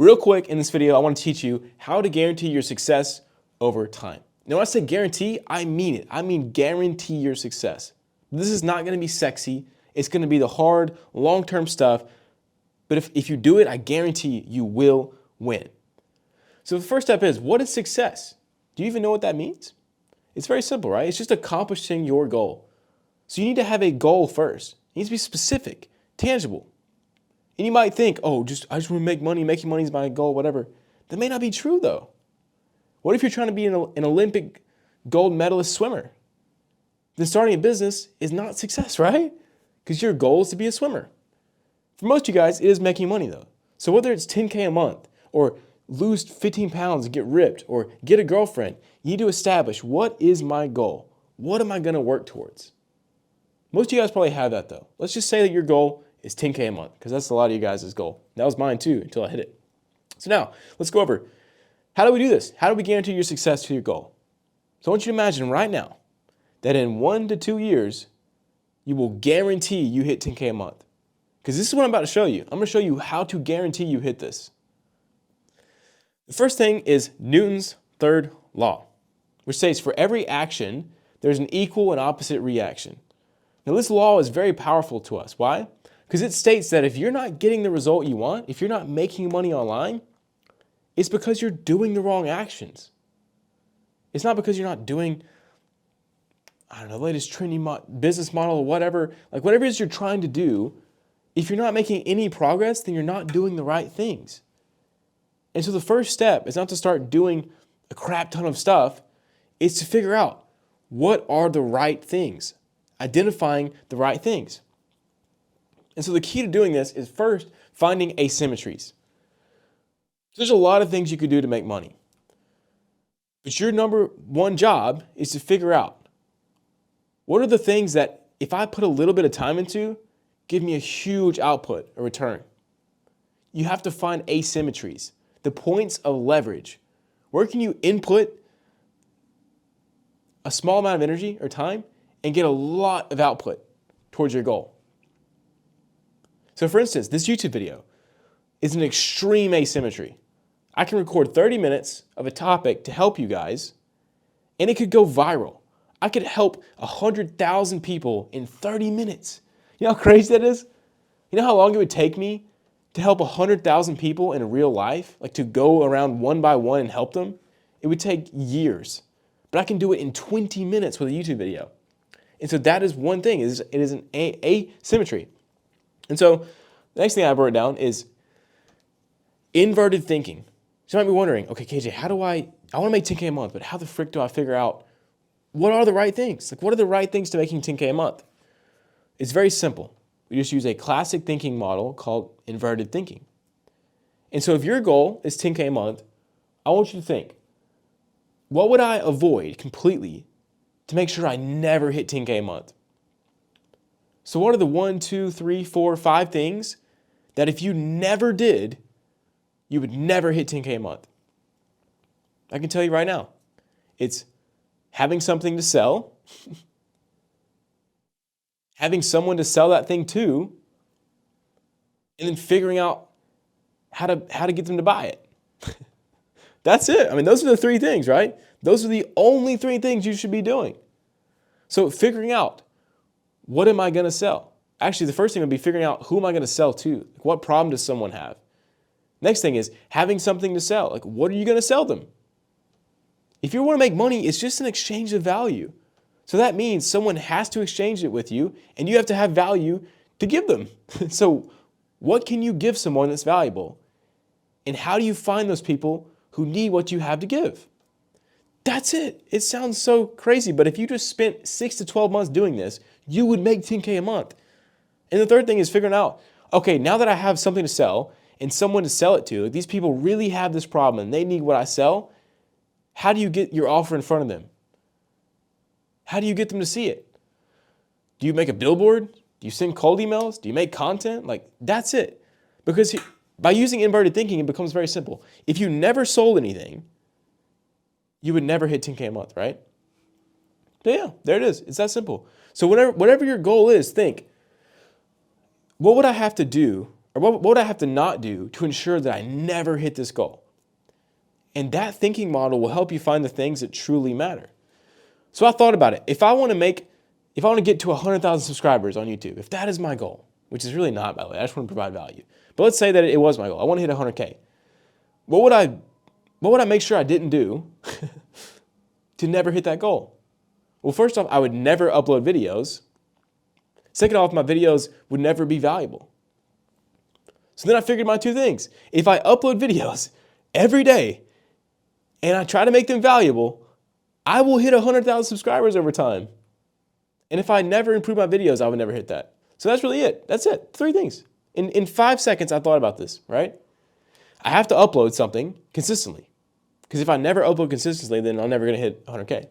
Real quick in this video, I want to teach you how to guarantee your success over time. Now, when I say guarantee, I mean it. I mean guarantee your success. This is not going to be sexy. It's going to be the hard, long-term stuff. But if you do it, I guarantee you will win. So the first step is, what is success? Do you even know what that means? It's very simple, right? It's just accomplishing your goal. So you need to have a goal first. It needs to be specific, tangible. And you might think, oh, I just want to make money. Making money is my goal, whatever. That may not be true, though. What if you're trying to be an Olympic gold medalist swimmer? Then starting a business is not success, right? Because your goal is to be a swimmer. For most of you guys, it is making money, though. So whether it's $10K a month or lose 15 pounds and get ripped or get a girlfriend, you need to establish, what is my goal? What am I going to work towards? Most of you guys probably have that, though. Let's just say that your goal is $10K a month, because that's a lot of you guys' goal. That was mine, too, until I hit it. So now, let's go over, how do we do this? How do we guarantee your success to your goal? So I want you to imagine right now that in 1 to 2 years, you will guarantee you hit $10K a month. Because this is what I'm about to show you. I'm going to show you how to guarantee you hit this. The first thing is Newton's third law, which states for every action, there's an equal and opposite reaction. Now, this law is very powerful to us. Why? Because it states that if you're not getting the result you want, if you're not making money online, it's because you're doing the wrong actions. It's not because you're not doing, the latest trendy business model or whatever. Like whatever it is you're trying to do, if you're not making any progress, then you're not doing the right things. And so the first step is not to start doing a crap ton of stuff. It's to figure out what are the right things, identifying the right things. And so the key to doing this is first finding asymmetries. There's a lot of things you could do to make money. But your number one job is to figure out what are the things that if I put a little bit of time into, give me a huge output, a return. You have to find asymmetries, the points of leverage. Where can you input a small amount of energy or time and get a lot of output towards your goal? So for instance, this YouTube video is an extreme asymmetry. I can record 30 minutes of a topic to help you guys, and it could go viral. I could help 100,000 people in 30 minutes. You know how crazy that is? You know how long it would take me to help 100,000 people in real life? Like to go around one by one and help them? It would take years. But I can do it in 20 minutes with a YouTube video. And so that is one thing. It is an asymmetry. And so the next thing I wrote down is inverted thinking. So you might be wondering, okay, KJ, how do I want to make $10K a month, but how the frick do I figure out what are the right things? Like what are the right things to making $10K a month? It's very simple. We just use a classic thinking model called inverted thinking. And so if your goal is $10K a month, I want you to think, what would I avoid completely to make sure I never hit $10K a month? So what are the 1, 2, 3, 4, 5 things that if you never did, you would never hit $10K a month? I can tell you right now, it's having something to sell, having someone to sell that thing to, and then figuring out how to get them to buy it. That's it. I mean, those are the 3 things, right? Those are the only 3 things you should be doing. So figuring out, what am I going to sell? Actually, the first thing would be figuring out, who am I going to sell to? Like, what problem does someone have? Next thing is having something to sell. Like, what are you going to sell them? If you want to make money, it's just an exchange of value. So that means someone has to exchange it with you, and you have to have value to give them. So what can you give someone that's valuable? And how do you find those people who need what you have to give? That's it. It sounds so crazy, but if you just spent 6 to 12 months doing this, you would make $10K a month. And the third thing is figuring out, okay, now that I have something to sell and someone to sell it to, like these people really have this problem and they need what I sell, how do you get your offer in front of them? How do you get them to see it? Do you make a billboard? Do you send cold emails? Do you make content? Like, that's it. Because by using inverted thinking, it becomes very simple. If you never sold anything, you would never hit $10K a month, right? So yeah, there it is. It's that simple. So whatever your goal is, think, what would I have to do Or what would I have to not do to ensure that I never hit this goal? And that thinking model will help you find the things that truly matter. So I thought about it. If I want to get to 100,000 subscribers on YouTube, if that is my goal, which is really not, by the way, I just want to provide value. But let's say that it was my goal. I want to hit 100K. What would I make sure I didn't do to never hit that goal? Well, first off, I would never upload videos. Second off, my videos would never be valuable. So then I figured my two things. If I upload videos every day and I try to make them valuable, I will hit 100,000 subscribers over time. And if I never improve my videos, I would never hit that. So that's really it. That's it. 3 things. In 5 seconds, I thought about this, right? I have to upload something consistently. Because if I never upload consistently, then I'm never going to hit 100K.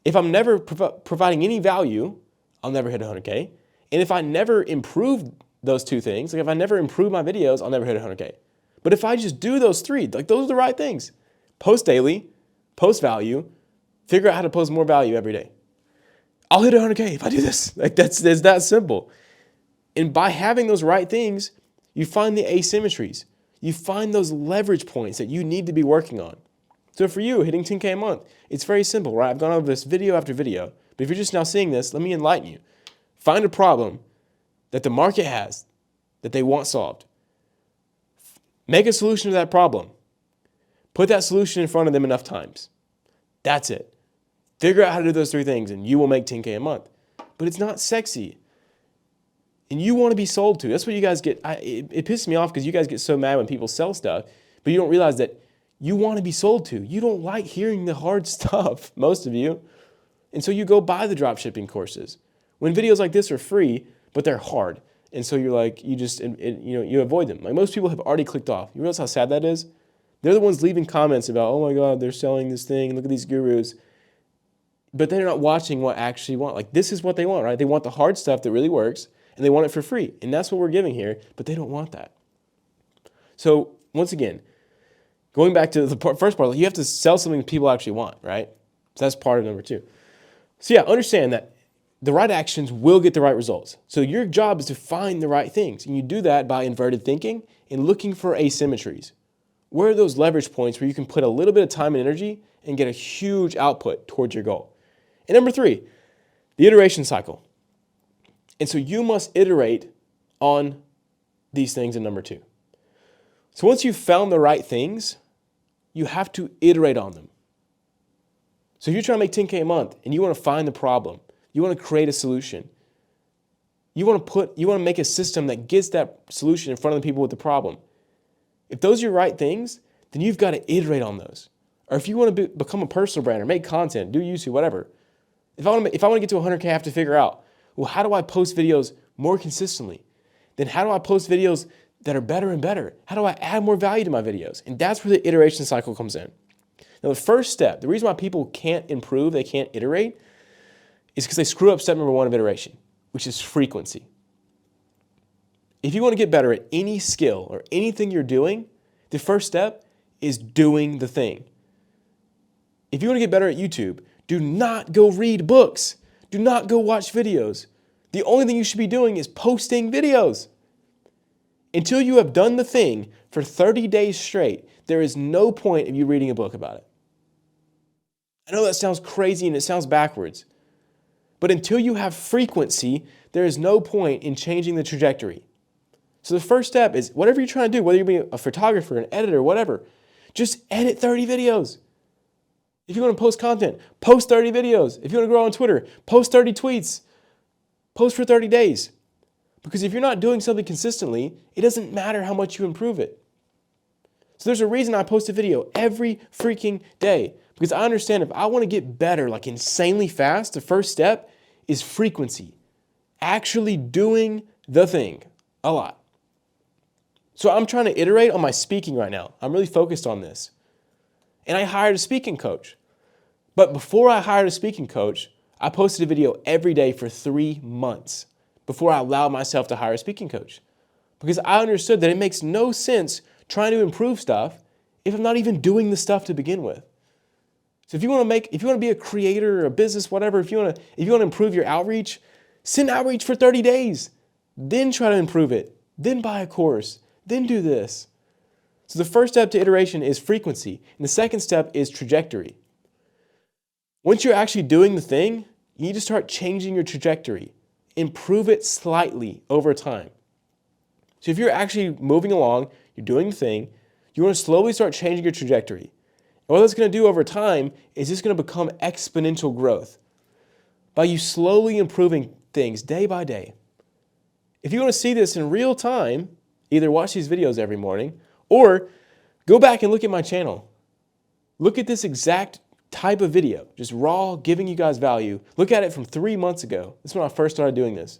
If I'm never providing any value, I'll never hit 100K. And if I never improve those 2 things, like if I never improve my videos, I'll never hit 100K. But if I just do those 3, like those are the right things. Post daily, post value, figure out how to post more value every day. I'll hit 100K if I do this. Like it's that simple. And by having those right things, you find the asymmetries. You find those leverage points that you need to be working on. So for you, hitting 10K a month, it's very simple, right? I've gone over this video after video. But if you're just now seeing this, let me enlighten you. Find a problem that the market has that they want solved. Make a solution to that problem. Put that solution in front of them enough times. That's it. Figure out how to do those 3 things and you will make 10K a month. But it's not sexy. And you want to be sold to. That's what you guys get. It pisses me off because you guys get so mad when people sell stuff, but you don't realize that you want to be sold to. You don't like hearing the hard stuff, most of you. And so you go buy the dropshipping courses. When videos like this are free, but they're hard. And so you're like, you avoid them. Like most people have already clicked off. You realize how sad that is? They're the ones leaving comments about, oh my God, they're selling this thing. Look at these gurus. But they're not watching what actually want. Like this is what they want, right? They want the hard stuff that really works. And they want it for free. And that's what we're giving here, but they don't want that. So once again, going back to the first part, you have to sell something people actually want, right? So that's part of number 2. So yeah, understand that the right actions will get the right results. So your job is to find the right things. And you do that by inverted thinking and looking for asymmetries. Where are those leverage points where you can put a little bit of time and energy and get a huge output towards your goal? And number 3, the iteration cycle. And so you must iterate on these things in number 2. So once you've found the right things, you have to iterate on them. So if you're trying to make 10K a month and you want to find the problem, you want to create a solution, you want to make a system that gets that solution in front of the people with the problem. If those are your right things, then you've got to iterate on those. Or if you want to become a personal brand or make content, do YouTube, whatever. If I want to get to 100K, I have to figure out, well, how do I post videos more consistently? Then how do I post videos that are better and better? How do I add more value to my videos? And that's where the iteration cycle comes in. Now, the first step, the reason why people can't improve, they can't iterate, is because they screw up step number 1 of iteration, which is frequency. If you want to get better at any skill or anything you're doing, the first step is doing the thing. If you want to get better at YouTube, do not go read books. Do not go watch videos. The only thing you should be doing is posting videos. Until you have done the thing for 30 days straight, there is no point of you reading a book about it. I know that sounds crazy and it sounds backwards, but until you have frequency, there is no point in changing the trajectory. So the first step is whatever you're trying to do, whether you're being a photographer, an editor, whatever, just edit 30 videos. If you want to post content, post 30 videos. If you want to grow on Twitter, post 30 tweets. Post for 30 days. Because if you're not doing something consistently, it doesn't matter how much you improve it. So there's a reason I post a video every freaking day. Because I understand if I want to get better, like insanely fast, the first step is frequency. Actually doing the thing a lot. So I'm trying to iterate on my speaking right now. I'm really focused on this. And I hired a speaking coach. But before I hired a speaking coach, I posted a video every day for 3 months before I allowed myself to hire a speaking coach. Because I understood that it makes no sense trying to improve stuff if I'm not even doing the stuff to begin with. So if you want to be a creator or a business, whatever, if you want to improve your outreach, send outreach for 30 days. Then try to improve it. then buy a course, then do this. So the first step to iteration is frequency, and the second step is trajectory. Once you're actually doing the thing, you need to start changing your trajectory. Improve it slightly over time. So if you're actually moving along, you're doing the thing, you want to slowly start changing your trajectory. And what that's going to do over time is just going to become exponential growth by you slowly improving things day by day. If you want to see this in real time, either watch these videos every morning or go back and look at my channel. Look at this exact type of video, just raw, giving you guys value. Look at it from 3 months ago. This is when I first started doing this.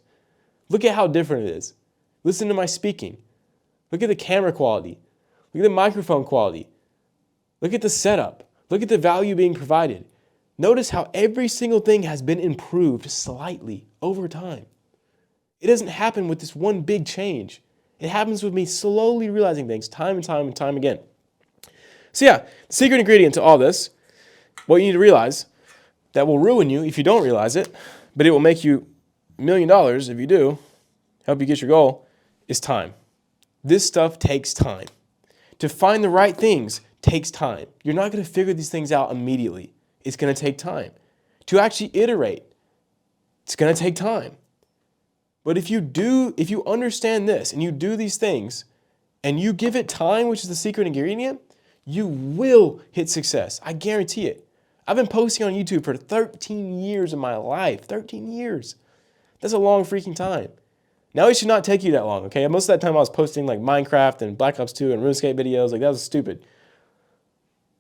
Look at how different it is. Listen to my speaking. Look at the camera quality. Look at the microphone quality. Look at the setup. Look at the value being provided. Notice how every single thing has been improved slightly over time. It doesn't happen with this one big change. It happens with me slowly realizing things time and time and time again. So yeah, the secret ingredient to all this, what you need to realize that will ruin you if you don't realize it, but it will make you $1 million if you do, help you get your goal, is time. This stuff takes time. To find the right things takes time. You're not going to figure these things out immediately. It's going to take time. To actually iterate, it's going to take time. But if you understand this and you do these things and you give it time, which is the secret ingredient, you will hit success. I guarantee it. I've been posting on YouTube for 13 years of my life. 13 years. That's a long freaking time. Now it should not take you that long, okay? Most of that time I was posting like Minecraft and Black Ops 2 and RuneScape videos. Like that was stupid.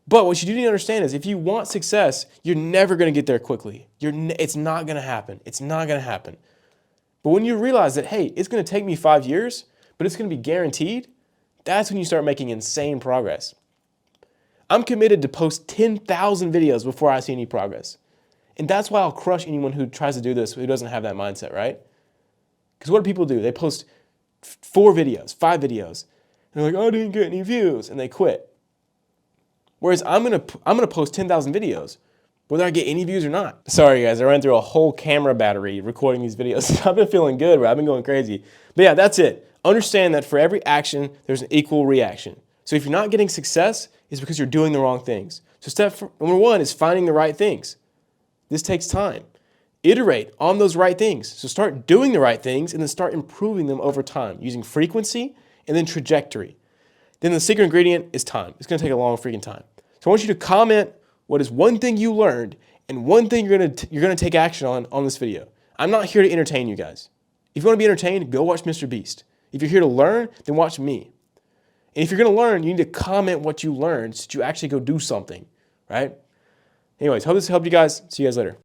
But what you do need to understand is if you want success, you're never going to get there quickly. It's not going to happen. It's not going to happen. But when you realize that, hey, it's going to take me 5 years, but it's going to be guaranteed, that's when you start making insane progress. I'm committed to post 10,000 videos before I see any progress. And that's why I'll crush anyone who tries to do this who doesn't have that mindset, right? Because what do people do? They post 4 videos, 5 videos, and they're like, oh, I didn't get any views, and they quit. Whereas I'm gonna post 10,000 videos, whether I get any views or not. Sorry guys, I ran through a whole camera battery recording these videos. I've been feeling good, bro. I've been going crazy. But yeah, that's it. Understand that for every action, there's an equal reaction. So if you're not getting success, it's because you're doing the wrong things. So step number 1 is finding the right things. This takes time. Iterate on those right things. So start doing the right things and then start improving them over time using frequency and then trajectory. Then the secret ingredient is time. It's going to take a long freaking time. So I want you to comment what is one thing you learned and one thing you're going to take action on this video. I'm not here to entertain you guys. If you want to be entertained, go watch Mr. Beast. If you're here to learn, then watch me. And if you're going to learn, you need to comment what you learned so that you actually go do something, right? Anyways, hope this helped you guys. See you guys later.